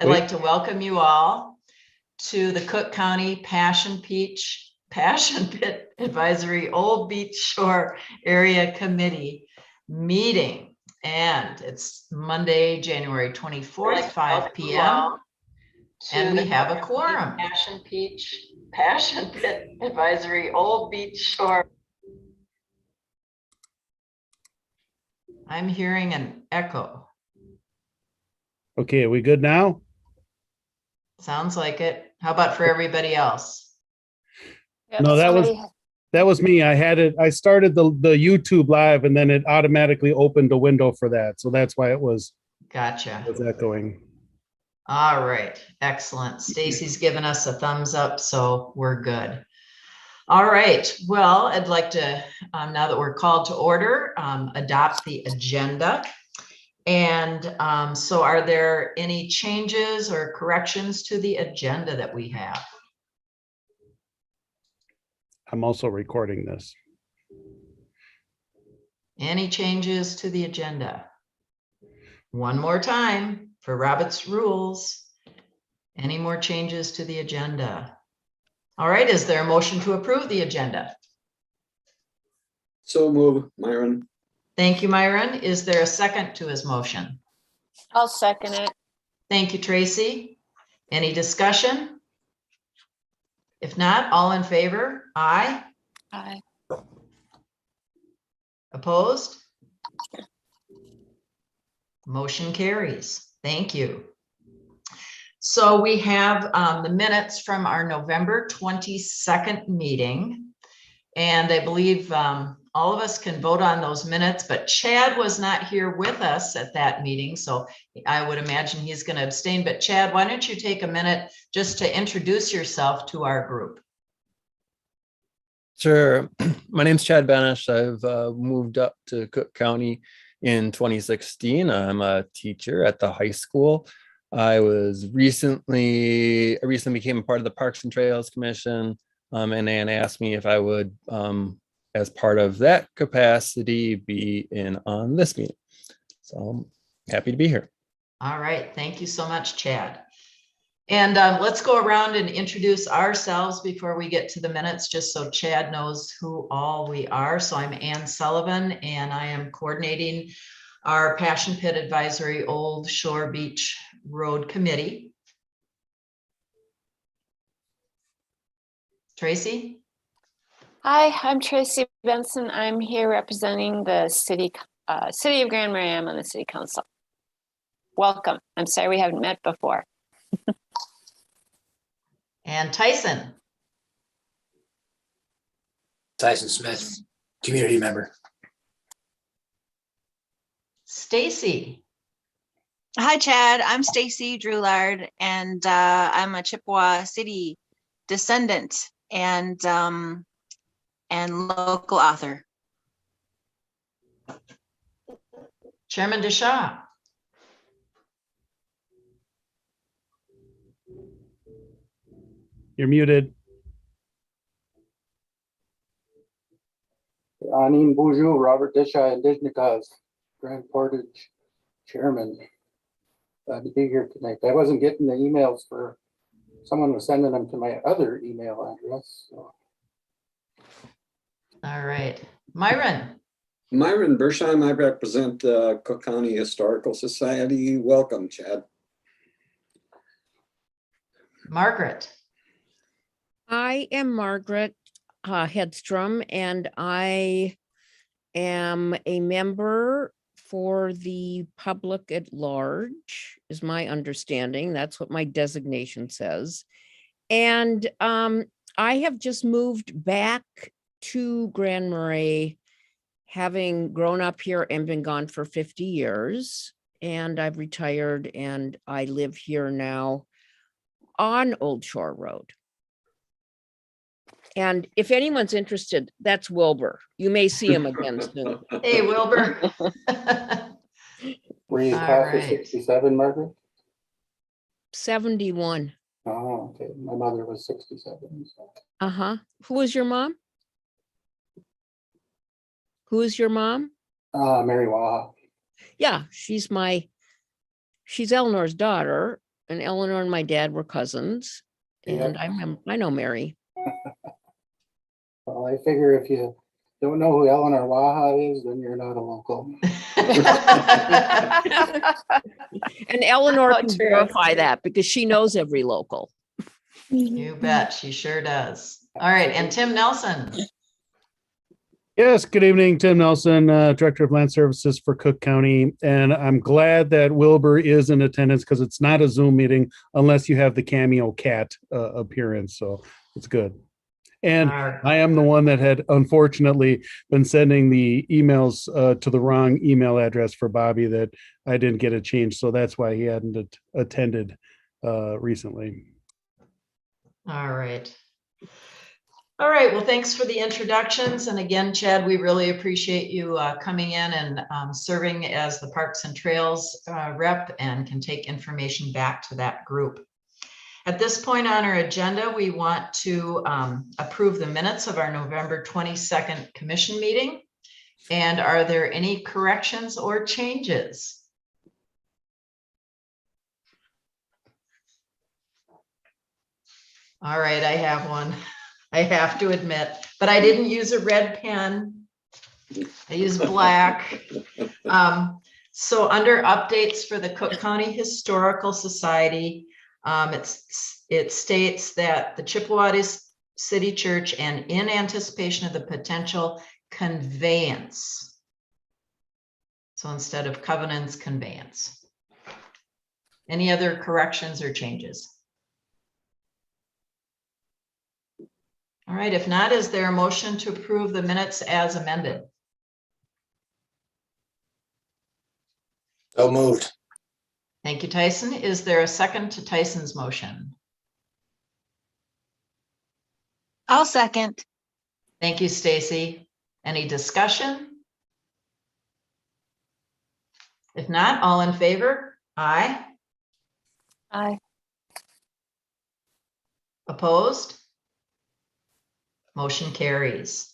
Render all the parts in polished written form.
I'd like to welcome you all to the Cook County Passion Pit Advisory Old Beach Shore Area Committee meeting. And it's Monday, January 24th, 5 p.m. And we have a quorum. Passion Pit Advisory Old Beach Shore. I'm hearing an echo. Okay, are we good now? Sounds like it. How about for everybody else? No, that was me. I started the YouTube live and then it automatically opened a window for that. So that's why it was echoing. All right, excellent. Stacy's given us a thumbs up, so we're good. All right, well, I'd like to, now that we're called to order, adopt the agenda. And so are there any changes or corrections to the agenda that we have? I'm also recording this. Any changes to the agenda? One more time for Robert's rules. Any more changes to the agenda? All right, is there a motion to approve the agenda? So move, Myron. Thank you, Myron. Is there a second to his motion? I'll second it. Thank you, Tracy. Any discussion? If not, all in favor? Aye. Aye. Opposed? Motion carries. Thank you. So we have the minutes from our November 22nd meeting. And I believe all of us can vote on those minutes, but Chad was not here with us at that meeting. So I would imagine he's going to abstain. But Chad, why don't you take a minute just to introduce yourself to our group? Sure. My name's Chad Banish. I've moved up to Cook County in 2016. I'm a teacher at the high school. I recently became a part of the Parks and Trails Commission, and Ann asked me if I would, as part of that capacity, be in on this meeting. So I'm happy to be here. All right. Thank you so much, Chad. And let's go around and introduce ourselves before we get to the minutes, just so Chad knows who all we are. So I'm Ann Sullivan, and I am coordinating our Passion Pit Advisory Old Shore Beach Road Committee. Tracy? Hi, I'm Tracy Benson. I'm here representing the city of Grand Marais. I'm on the city council. Welcome. I'm sorry we haven't met before. And Tyson? Tyson Smith, community member. Stacy? Hi, Chad. I'm Stacy Drulard, and I'm a Chippewa City descendant and local author. Chairman DeShaw? You're muted. Anin Boujou, Robert Desha, Indigenous Grand Portage Chairman. Glad to be here tonight. I wasn't getting the emails for someone was sending them to my other email address. So. All right. Myron? Myron Bersheim, I represent the Cook County Historical Society. Welcome, Chad. Margaret? I am Margaret Hedstrom, and I am a member for the public at large, is my understanding. That's what my designation says. And I have just moved back to Grand Marais, having grown up here and been gone for 50 years. And I've retired, and I live here now on Old Shore Road. And if anyone's interested, that's Wilbur. You may see him again soon. Hey, Wilbur. Were you All class of right. 67, Margaret? 71. Oh, okay. My mother was 67. So. Uh-huh. Who is your mom? Who is your mom? Mary Waha. Yeah, she's Eleanor's daughter. and Eleanor and my dad were cousins. And I know Mary. Well, I figure if you don't know who Eleanor Waha is, then you're not a local. And Eleanor Oh, can true. verify that because she knows every local. You bet, she sure does. All right, and Tim Nelson. Yes, good evening, Tim Nelson, Director of Land Services for Cook County. And I'm glad that Wilbur is in attendance because it's not a Zoom meeting unless you have the cameo cat appearance. So it's good. And I am the one that had unfortunately been sending the emails to the wrong email address for Bobby that I didn't get a change. So that's why he hadn't attended recently. All right. All right, well, thanks for the introductions. And again, Chad, we really appreciate you coming in and serving as the Parks and Trails rep and can take information back to that group. At this point on our agenda, we want to approve the minutes of our November 22nd commission meeting. And are there any corrections or changes? All right, I have one. I have to admit, but I didn't use a red pen. I used black. So under updates for the Cook County Historical Society, it states that the Chippewa City Church and in anticipation of the potential conveyance. So instead of covenants, conveyance. Any other corrections or changes? All right, if not, is there a motion to approve the minutes as amended? So moved. Thank you, Tyson. Is there a second to Tyson's motion? I'll second. Thank you, Stacy. Any discussion? If not, all in favor? Aye. Aye. Opposed? Motion carries.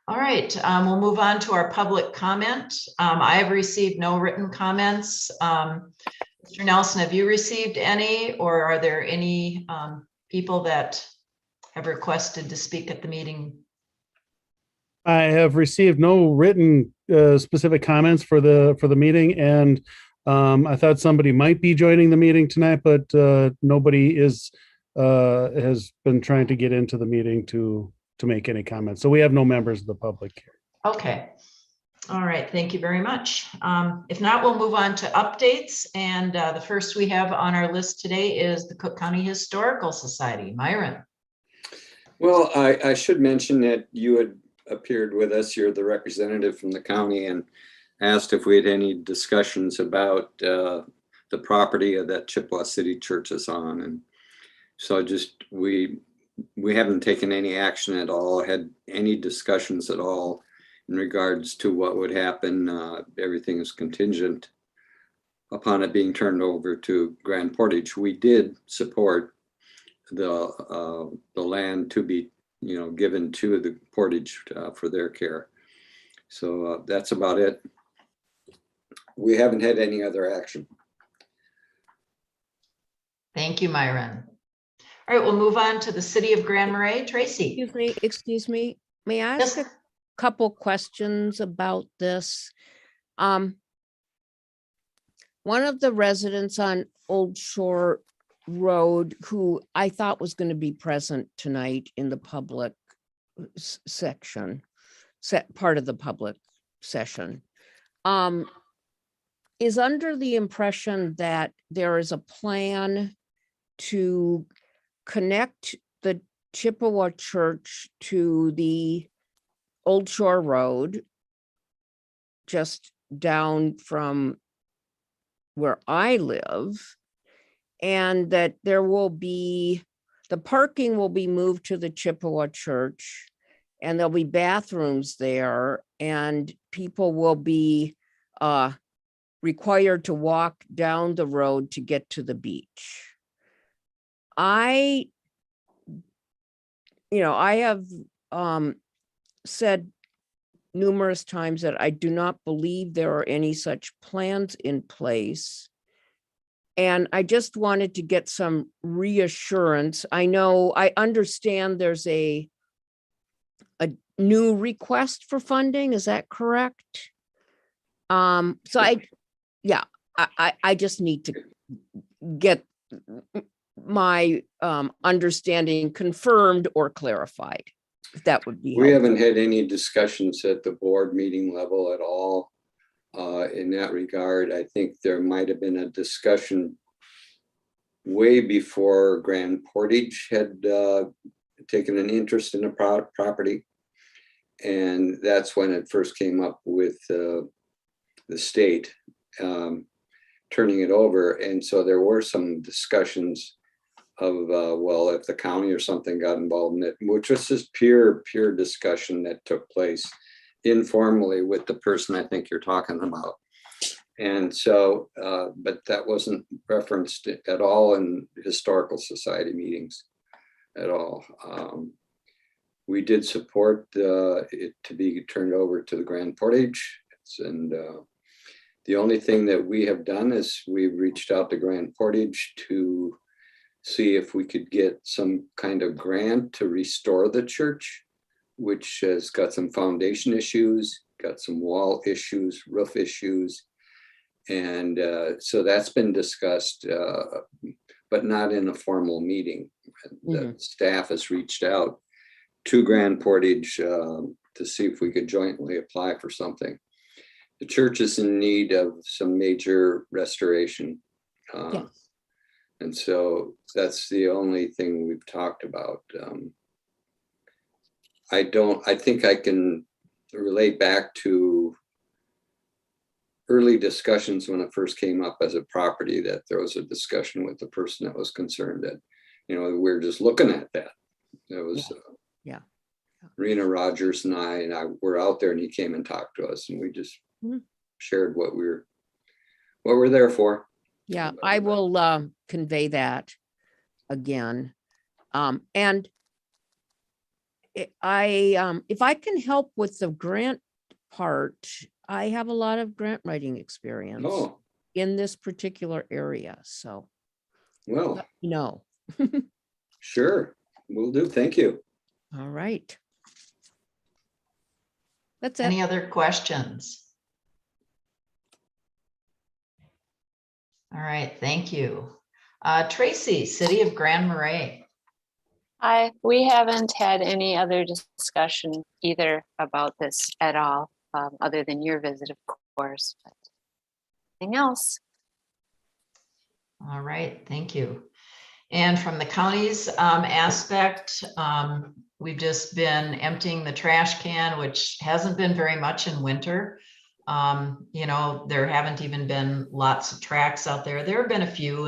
All right, we'll move on to our public comment. I have received no written comments. Mr. Nelson, have you received any, or are there any people that have requested to speak at the meeting? I have received no written specific comments for the meeting, and I thought somebody might be joining the meeting tonight, but nobody has been trying to get into the meeting to make any comments. So we have no members of the public here. Okay. All right. Thank you very much. If not, we'll move on to updates. And the first we have on our list today is the Cook County Historical Society. Myron. Well, I should mention that you had appeared with us. You're the representative from the county and asked if we had any discussions about the property that Chippewa City Church is on. And so just we haven't taken any action at all, had any discussions at all in regards to what would happen. Everything is contingent upon it being turned over to Grand Portage. We did support the land to be, given to the Portage for their care. So that's about it. We haven't had any other action. Thank you, Myron. All right, we'll move on to the City of Grand Marais. Tracy. Excuse me. May I ask Yes. a couple questions about this? One of the residents on Old Shore Road, who I thought was going to be present tonight in the public section, part of the public session, is under the impression that there is a plan to connect the Chippewa Church to the Old Shore Road, just down from where I live, and that there will be, the parking will be moved to the Chippewa Church, and there'll be bathrooms there, and people will be required to walk down the road to get to the beach. I have said numerous times that I do not believe there are any such plans in place. And I just wanted to get some reassurance. I understand there's a new request for funding. Is that correct? So I just need to get my understanding confirmed or clarified. If that would be We helpful. haven't had any discussions at the board meeting level at all in that regard. I think there might have been a discussion way before Grand Portage had taken an interest in the property. And that's when it first came up with the state turning it over. And so there were some discussions of, well, if the county or something got involved in it, which was just pure discussion that took place informally with the person I think you're talking about. And so, but that wasn't referenced at all in historical society meetings at all. We did support it to be turned over to the Grand Portage. And the only thing that we have done is we've reached out to Grand Portage to see if we could get some kind of grant to restore the church, which has got some foundation issues, got some wall issues, roof issues. And so that's been discussed, but not in a formal meeting. The staff has reached out to Grand Portage to see if we could jointly apply for something. The church is in need of some major restoration. Yes. And so that's the only thing we've talked about. I think I can relate back to early discussions when it first came up as a property, that there was a discussion with the person that was concerned that, you know, we're just looking at that. There was Rena Rogers and I were out there, and he came and talked to us, and we just shared what we're there for. Yeah, I will convey that again. And if I can help with the grant part, I have a lot of grant writing experience in this particular area. So, well, no. Sure, will do. Thank you. All right. That's it. Any other questions? All right, thank you. Tracy, City of Grand Marais. We haven't had any other discussion either about this at all, other than your visit, of course. But anything else? All right, thank you. And from the county's aspect, we've just been emptying the trash can, which hasn't been very much in winter. You know, there haven't even been lots of tracks out there. There have been a few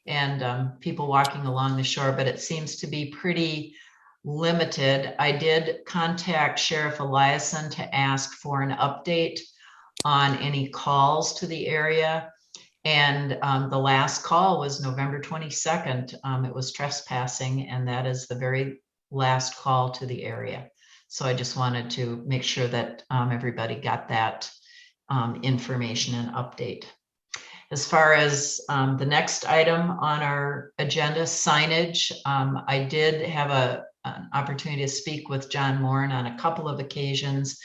and people walking along the shore, but it seems to be pretty limited. I did contact Sheriff Eliason to ask for an update on any calls to the area. And the last call was November 22nd. It was trespassing, and that is the very last call to the area. So I just wanted to make sure that everybody got that information and update. As far as the next item on our agenda, signage, I did have an opportunity to speak with John Moran on a couple of occasions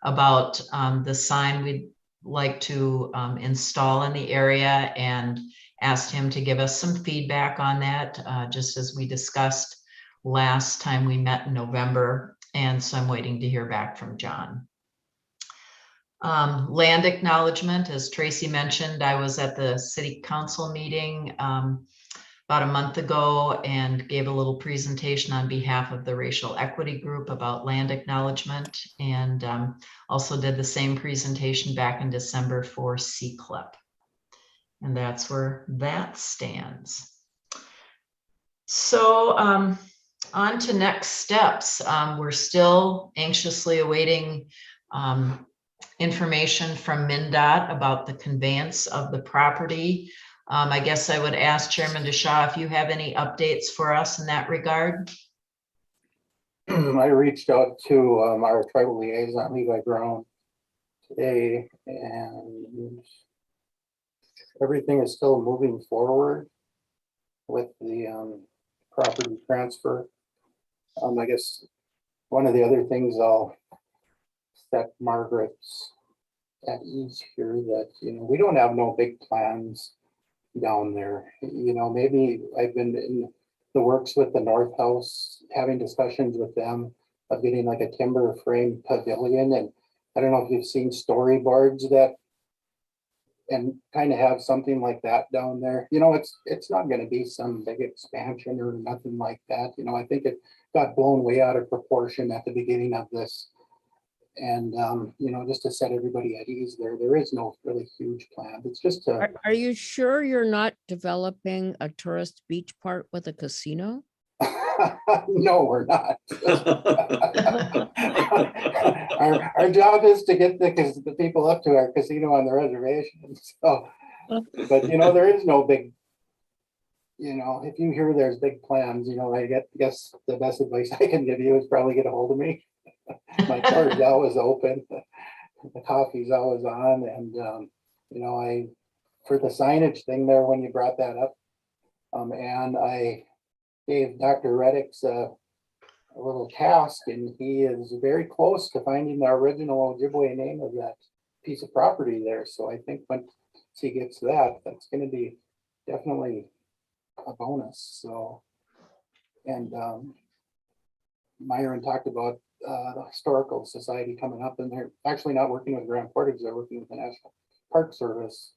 about the sign we'd like to install in the area, and asked him to give us some feedback on that, just as we discussed last time we met in November. And so I'm waiting to hear back from John. Land acknowledgement, as Tracy mentioned, I was at the city council meeting about a month ago and gave a little presentation on behalf of the racial equity group about land acknowledgement, and also did the same presentation back in December for CCLEP. And that's where that stands. So on to next steps. We're still anxiously awaiting information from MnDOT about the conveyance of the property. I guess I would ask Chairman DeShaw if you have any updates for us in that regard. I reached out to our tribal liaison, Levi Brown, today, and everything is still moving forward with the property transfer. I guess one of the other things I'll set Margaret's at ease here that, we don't have no big plans down there. Maybe I've been in the works with the North House, having discussions with them of getting like a timber frame pavilion. And I don't know if you've seen storyboards that, and kind of have something like that down there. It's not going to be some big expansion or nothing like that. I think it got blown way out of proportion at the beginning of this. And, just to set everybody at ease there is no really huge plan. It's just to, Are you sure you're not developing a tourist beach part with a casino? no, we're not. Our job is to get the people up to our casino on the reservation. So, but there is no big, if you hear there's big plans, I guess the best advice I can give you is probably get a hold of me. My car's always open. The coffee's always on. And, for the signage thing there, when you brought that up, and I gave Dr. Reddick's a little task, and he is very close to finding the original Ojibwe name of that piece of property there. So I think once he gets that, that's going to be definitely a bonus. So, and Myron talked about the Historical Society coming up, and they're actually not working with Grand Portage, they're working with the National Park Service.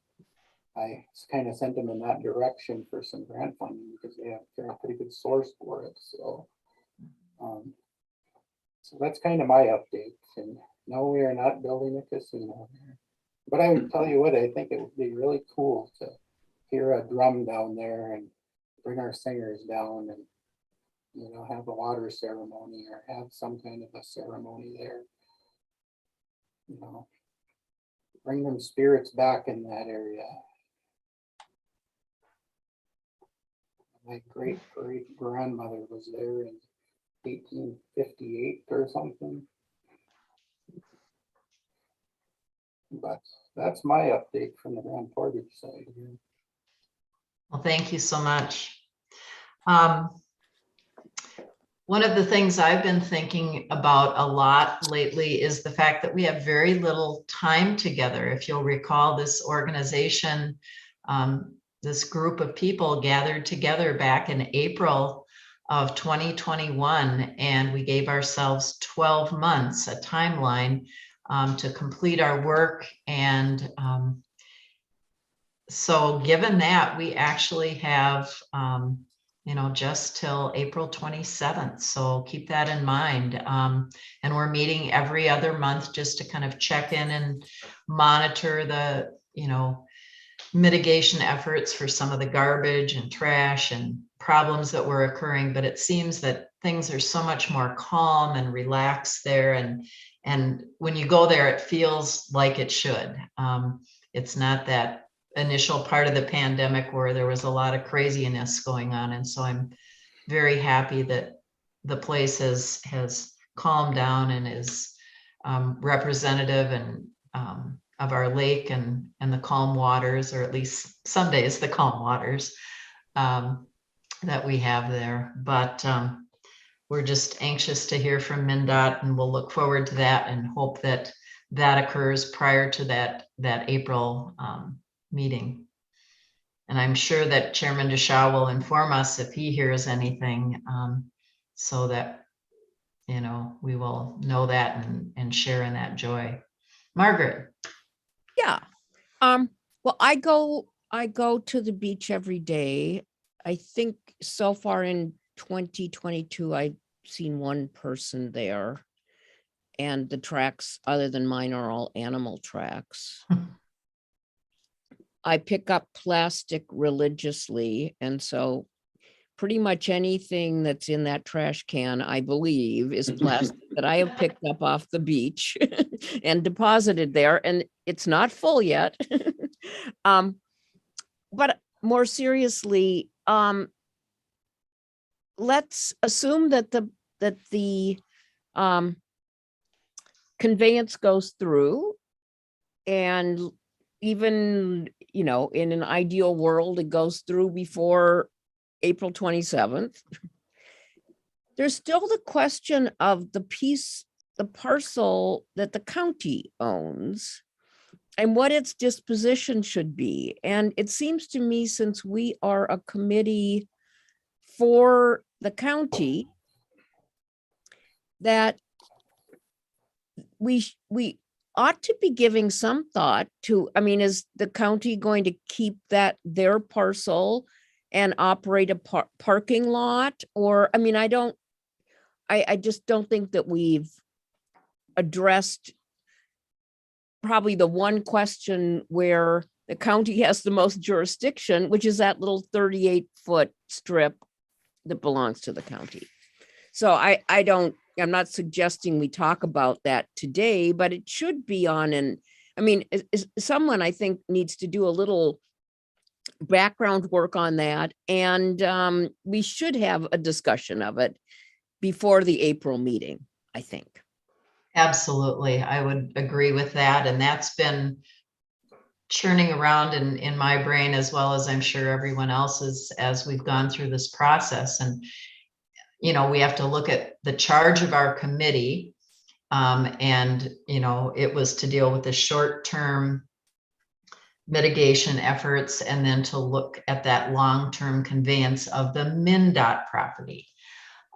I kind of sent them in that direction for some grant funding because they're a pretty good source for it. So, so that's kind of my update. And no, we are not building a casino there. But I would tell you what, I think it would be really cool to hear a drum down there and bring our singers down and have a water ceremony or have some kind of a ceremony there. Bring them spirits back in that area. My great grandmother was there in 1858 or something. But that's my update from the Grand Portage side here. Well, thank you so much. One of the things I've been thinking about a lot lately is the fact that we have very little time together. If you'll recall, this organization, this group of people gathered together back in April of 2021, and we gave ourselves 12 months, a timeline, to complete our work. And so given that, we actually have just till April 27th. So keep that in mind. And we're meeting every other month just to kind of check in and monitor the, mitigation efforts for some of the garbage and trash and problems that were occurring. But it seems that things are so much more calm and relaxed there. And when you go there, it feels like it should. It's not that initial part of the pandemic where there was a lot of craziness going on. And so I'm very happy that the place has calmed down and is representative and of our lake and the calm waters, or at least some days the calm waters that we have there. But we're just anxious to hear from MnDOT, and we'll look forward to that and hope that that occurs prior to that April meeting. And I'm sure that Chairman DeShaw will inform us if he hears anything, so that, we will know that and share in that joy. Margaret. Yeah. Well, I go to the beach every day. I think so far in 2022, I've seen one person there, and the tracks other than mine are all animal tracks. I pick up plastic religiously, and so pretty much anything that's in that trash can, I believe, is plastic that I have picked up off the beach and deposited there, and it's not full yet. But more seriously, let's assume that the conveyance goes through, and even, in an ideal world, it goes through before April 27th. There's still the question of the parcel that the county owns and what its disposition should be. And it seems to me, since we are a committee for the county, that we ought to be giving some thought to, is the county going to keep that their parcel and operate a parking lot? Or, I just don't think that we've addressed probably the one question where the county has the most jurisdiction, which is that little 38-foot strip that belongs to the county. So I'm not suggesting we talk about that today, but it should be on someone I think needs to do a little background work on that. And we should have a discussion of it before the April meeting, I think. Absolutely. I would agree with that. And that's been churning around in my brain, as well as I'm sure everyone else's, as we've gone through this process. And, we have to look at the charge of our committee. And, it was to deal with the short-term mitigation efforts, and then to look at that long-term conveyance of the MnDOT property.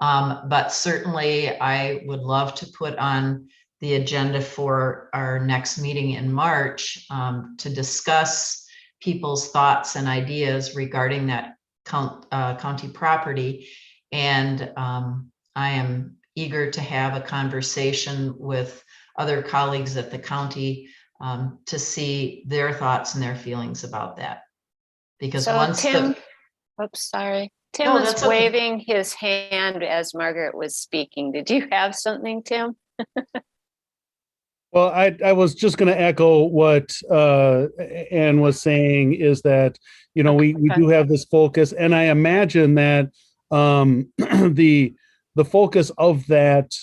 But certainly I would love to put on the agenda for our next meeting in March to discuss people's thoughts and ideas regarding that county property. And I am eager to have a conversation with other colleagues at the county to see their thoughts and their feelings about that. Because So once Tim, oops, sorry. Tim No, was that's okay. waving his hand as Margaret was speaking. Did you have something, Tim? Well, I was just going to echo what Ann was saying, is that, we do have this focus, and I imagine that the focus of that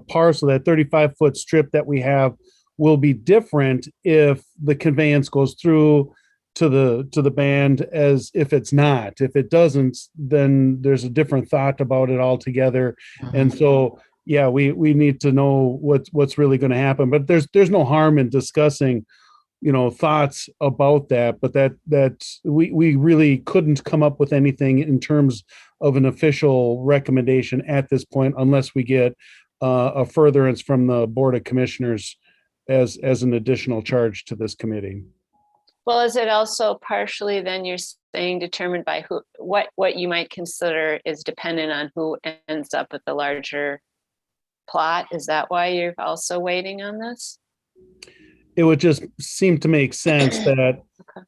parcel, that 35-foot strip that we have, will be different if the conveyance goes through to the band as if it's not. If it doesn't, then there's a different thought about it altogether. And so, yeah, we need to know what's really going to happen. But there's no harm in discussing, thoughts about that. But that we really couldn't come up with anything in terms of an official recommendation at this point, unless we get a furtherance from the Board of Commissioners as an additional charge to this committee. Well, is it also partially then you're saying determined by who, what you might consider is dependent on who ends up with the larger plot? Is that why you're also waiting on this? It would just seem to make sense that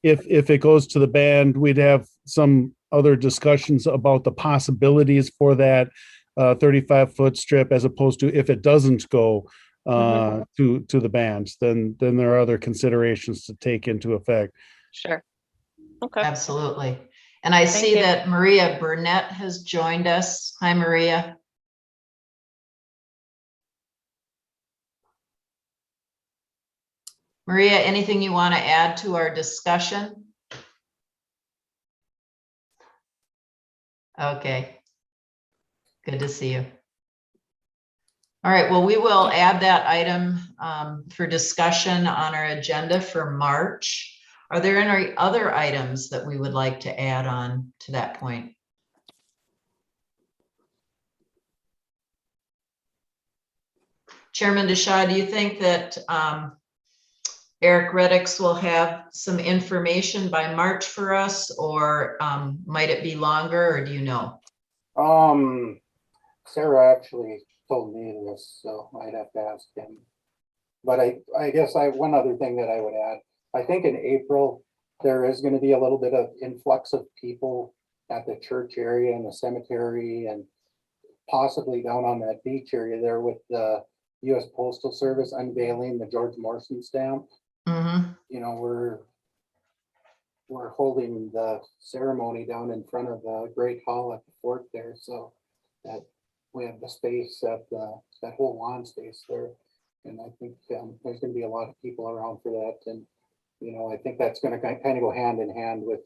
if it goes to the band, we'd have some other discussions about the possibilities for that 35-foot strip, as opposed to if it doesn't go to the bands, then there are other considerations to take into effect. Sure. Okay. Absolutely. And I Thank see you. that Maria Burnett has joined us. Hi, Maria. Maria, anything you want to add to our discussion? Okay. Good to see you. All right, well, we will add that item for discussion on our agenda for March. Are there any other items that we would like to add on to that point? Chairman DeShaw, do you think that Eric Reddix will have some information by March for us, or might it be longer, or do you know? Sarah actually told me this, so I'd have to ask him. But I guess one other thing that I would add, I think in April, there is going to be a little bit of influx of people at the church area and the cemetery, and possibly down on that beach area there with the U.S. Postal Service unveiling the George Morrison stamp. We're holding the ceremony down in front of the Great Hall at the fort there, so that we have the space at that whole lawn space there. And I think there's going to be a lot of people around for that. And I think that's gonna kind of go hand in hand with,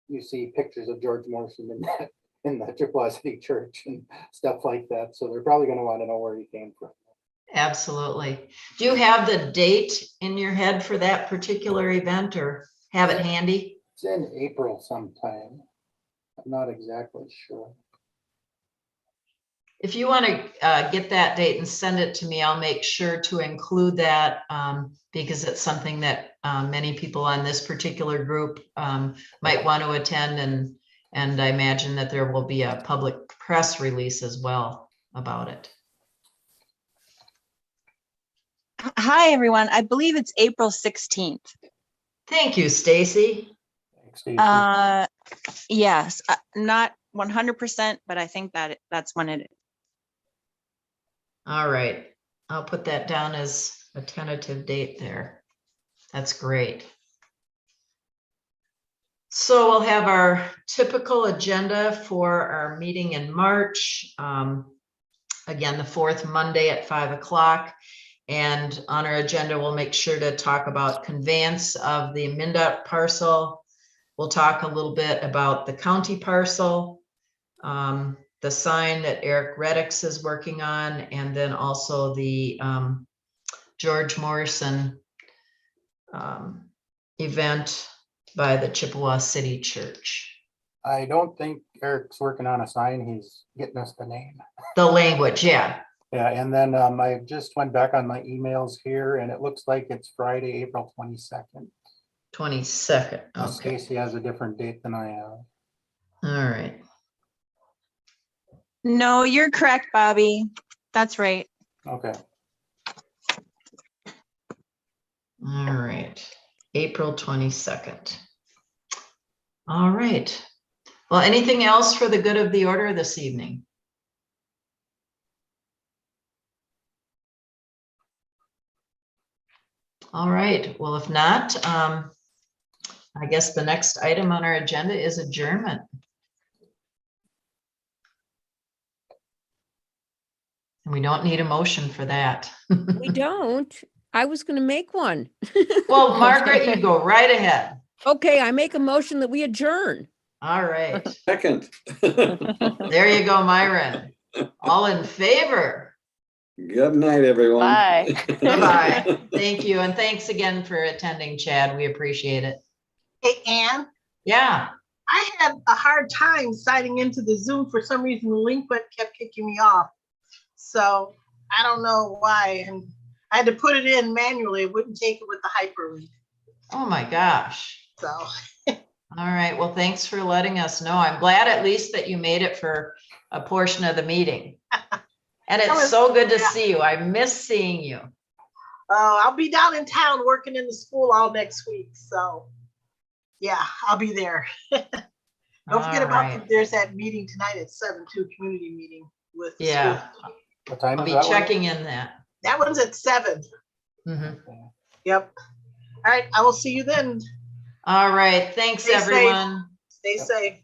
you see pictures of George Morrison in the Chippewa City Church and stuff like that. So they're probably gonna want to know where he came from. Absolutely. Do you have the date in your head for that particular event or have it handy? It's in April sometime. I'm not exactly sure. If you want to get that date and send it to me, I'll make sure to include that because it's something that many people on this particular group might want to attend, and I imagine that there will be a public press release as well about it. Hi, everyone. I believe it's April 16th. Thank you, Stacy. Thanks, Stacy. Yes, not 100%, but I think that's when it is. All right. I'll put that down as a tentative date there. That's great. So we'll have our typical agenda for our meeting in March. Again, the fourth Monday at 5 o'clock. And on our agenda, we'll make sure to talk about conveyance of the Amended parcel. We'll talk a little bit about the county parcel, the sign that Eric Reddix is working on, and then also the George Morrison event by the Chippewa City Church. I don't think Eric's working on a sign. He's getting us the name. The language, yeah. Yeah, and then I just went back on my emails here and it looks like it's Friday, April 22nd. 22nd. Okay. Stacy has a different date than I have. All right. No, you're correct, Bobby. That's right. Okay. All right. April 22nd. All right. Well, anything else for the good of the order this evening? All right. Well, if not, I guess the next item on our agenda is adjournment. And we don't need a motion for that. We don't. I was going to make one. Well, Margaret, you go right ahead. Okay, I make a motion that we adjourn. All right. Second. There you go, Myron. All in favor? Good night, everyone. Bye. Bye-bye. Thank you. And thanks again for attending, Chad. We appreciate it. Hey, Ann, Yeah. I had a hard time signing into the Zoom. For some reason, the link kept kicking me off. So I don't know why. And I had to put it in manually. It wouldn't take it with the hyperlink. Oh my gosh. So All right. Well, thanks for letting us know. I'm glad at least that you made it for a portion of the meeting. And it's so good to see you. I miss seeing you. I'll be down in town working in the school all next week. So yeah, I'll be there. Don't forget about there's that meeting tonight at 7, community meeting with the school. What time I'll is be that one? checking in that. That one's at 7. Mhm. Yep. All right, I will see you then. All right. Thanks, Stay safe. everyone. Stay safe.